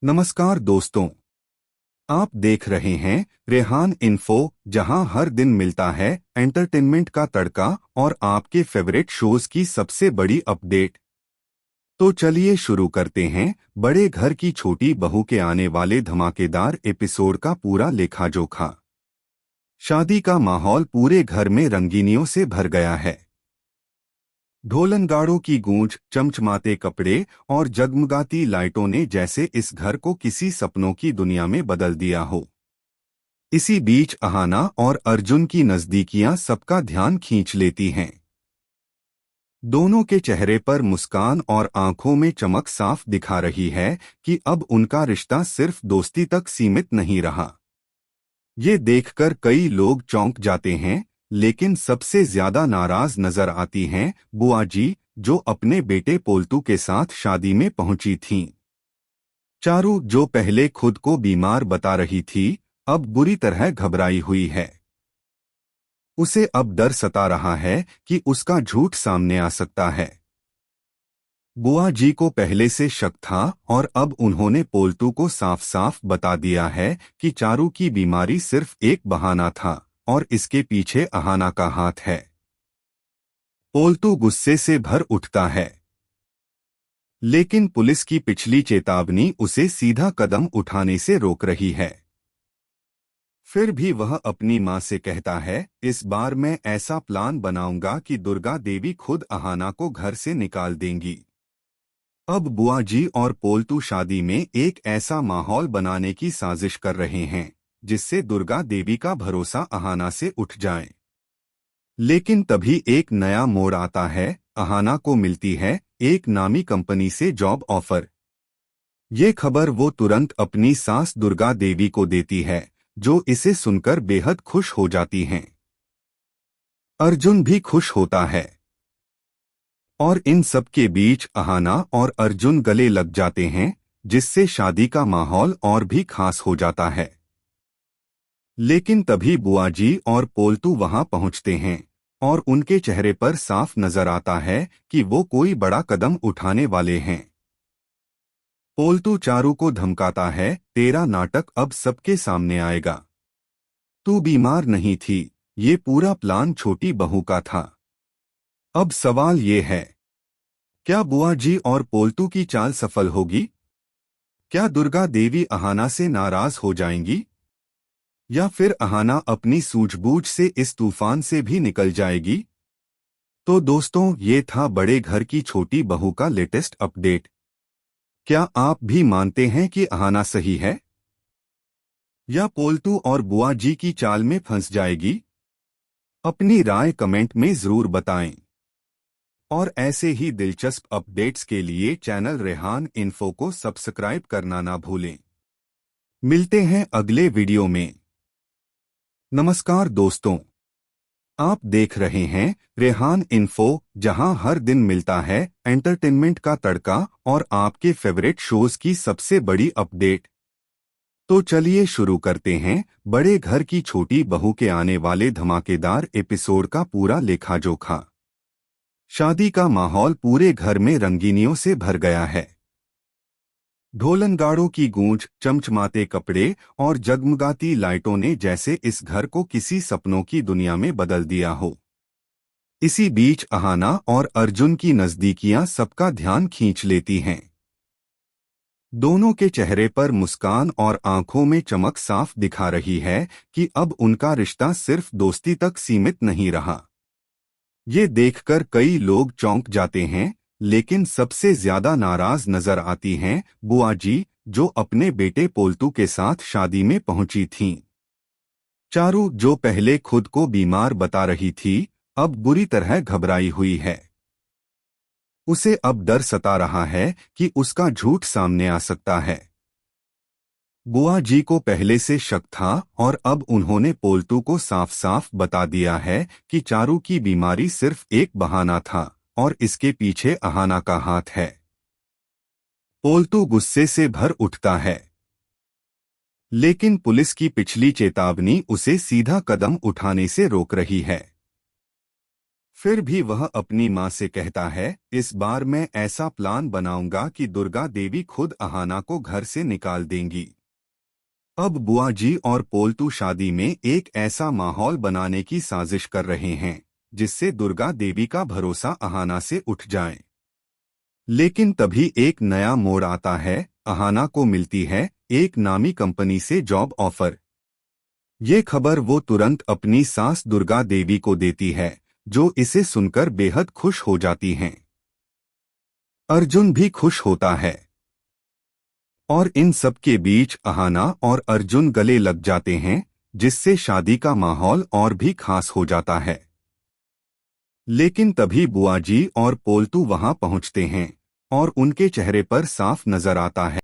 नमस्कार दोस्तों। आप देख रहे हैं रेहान इन्फो, जहां हर दिन मिलता है एंटरटेनमेंट का तड़का और आपके फेवरेट शोज की सबसे बड़ी अपडेट। तो चलिए शुरू करते हैं बड़े घर की छोटी बहू के आने वाले धमाकेदार एपिसोड का पूरा लेखा जोखा। शादी का माहौल पूरे घर में रंगीनियों से भर गया है। ढोलनगाड़ों की गूंज, चमचमाते कपड़े और जगमगाती लाइटों ने जैसे इस घर को किसी सपनों की दुनिया में बदल दिया हो। इसी बीच अहाना और अर्जुन की नजदीकियां सबका ध्यान खींच लेती हैं। दोनों के चेहरे पर मुस्कान और आंखों में चमक साफ दिखा रही है कि अब उनका रिश्ता सिर्फ दोस्ती तक सीमित नहीं रहा। ये देखकर कई लोग चौंक जाते हैं, लेकिन सबसे ज्यादा नाराज नजर आती हैं बुआ जी, जो अपने बेटे पोल्तू के साथ शादी में पहुंची थीं। चारू, जो पहले खुद को बीमार बता रही थी, अब बुरी तरह घबराई हुई है। उसे अब डर सता रहा है कि उसका झूठ सामने आ सकता है। बुआ जी को पहले से शक था और अब उन्होंने पोल्तू को साफ साफ बता दिया है कि चारू की बीमारी सिर्फ एक बहाना था और इसके पीछे अहाना का हाथ है। पोल्तू गुस्से से भर उठता है, लेकिन पुलिस की पिछली चेतावनी उसे सीधा कदम उठाने से रोक रही है। फिर भी वह अपनी मां से कहता है, इस बार मैं ऐसा प्लान बनाऊंगा कि दुर्गा देवी खुद अहाना को घर से निकाल देंगी। अब बुआ जी और पोल्तू शादी में एक ऐसा माहौल बनाने की साजिश कर रहे हैं जिससे दुर्गा देवी का भरोसा अहाना से उठ जाए। लेकिन तभी एक नया मोड़ आता है। अहाना को मिलती है एक नामी कंपनी से जॉब ऑफर। ये खबर वो तुरंत अपनी सास दुर्गा देवी को देती है, जो इसे सुनकर बेहद खुश हो जाती हैं। अर्जुन भी खुश होता है और इन सब के बीच अहाना और अर्जुन गले लग जाते हैं, जिससे शादी का माहौल और भी खास हो जाता है। लेकिन तभी बुआ जी और पोल्तू वहां पहुंचते हैं और उनके चेहरे पर साफ नजर आता है कि वो कोई बड़ा कदम उठाने वाले हैं। पोल्तू चारू को धमकाता है, तेरा नाटक अब सबके सामने आएगा। तू बीमार नहीं थी, ये पूरा प्लान छोटी बहू का था। अब सवाल ये है, क्या बुआ जी और पोल्तू की चाल सफल होगी? क्या दुर्गा देवी अहाना से नाराज हो जाएंगी, या फिर अहाना अपनी सूझबूझ से इस तूफान से भी निकल जाएगी? तो दोस्तों, ये था बड़े घर की छोटी बहू का लेटेस्ट अपडेट। क्या आप भी मानते हैं कि अहाना सही है, या पोल्तू और बुआ जी की चाल में फंस जाएगी? अपनी राय कमेंट में जरूर बताएं। और ऐसे ही दिलचस्प अपडेट्स के लिए चैनल रेहान इन्फो को सब्सक्राइब करना ना भूलें। मिलते हैं अगले वीडियो में। नमस्कार दोस्तों। आप देख रहे हैं रेहान इन्फो, जहां हर दिन मिलता है एंटरटेनमेंट का तड़का और आपके फेवरेट शोज की सबसे बड़ी अपडेट। तो चलिए शुरू करते हैं बड़े घर की छोटी बहू के आने वाले धमाकेदार एपिसोड का पूरा लेखा जोखा। शादी का माहौल पूरे घर में रंगीनियों से भर गया है। ढोलनगाड़ों की गूंज, चमचमाते कपड़े और जगमगाती लाइटों ने जैसे इस घर को किसी सपनों की दुनिया में बदल दिया हो। इसी बीच अहाना और अर्जुन की नजदीकियां सबका ध्यान खींच लेती हैं। दोनों के चेहरे पर मुस्कान और आंखों में चमक साफ दिखा रही है कि अब उनका रिश्ता सिर्फ दोस्ती तक सीमित नहीं रहा। ये देखकर कई लोग चौंक जाते हैं, लेकिन सबसे ज्यादा नाराज नजर आती हैं बुआ जी, जो अपने बेटे पोल्तू के साथ शादी में पहुंची थीं। चारू, जो पहले खुद को बीमार बता रही थी, अब बुरी तरह घबराई हुई है। उसे अब डर सता रहा है कि उसका झूठ सामने आ सकता है। बुआ जी को पहले से शक था और अब उन्होंने पोल्तू को साफ साफ बता दिया है कि चारू की बीमारी सिर्फ एक बहाना था और इसके पीछे अहाना का हाथ है। पोल्तू गुस्से से भर उठता है, लेकिन पुलिस की पिछली चेतावनी उसे सीधा कदम उठाने से रोक रही है। फिर भी वह अपनी माँ से कहता है, इस बार मैं ऐसा प्लान बनाऊंगा कि दुर्गा देवी खुद अहाना को घर से निकाल देंगी। अब बुआ जी और पोल्टू शादी में एक ऐसा माहौल बनाने की साजिश कर रहे हैं जिससे दुर्गा देवी का भरोसा अहाना से उठ जाए। लेकिन तभी एक नया मोड़ आता है। अहाना को मिलती है एक नामी कंपनी से जॉब ऑफर। ये खबर वो तुरंत अपनी सास दुर्गा देवी को देती है, जो इसे सुनकर बेहद खुश हो जाती हैं। अर्जुन भी खुश होता है और इन सब के बीच अहाना और अर्जुन गले लग जाते हैं, जिससे शादी का माहौल और भी खास हो जाता है। लेकिन तभी बुआ जी और पोल्टू वहां पहुंचते हैं और उनके चेहरे पर साफ नजर आता है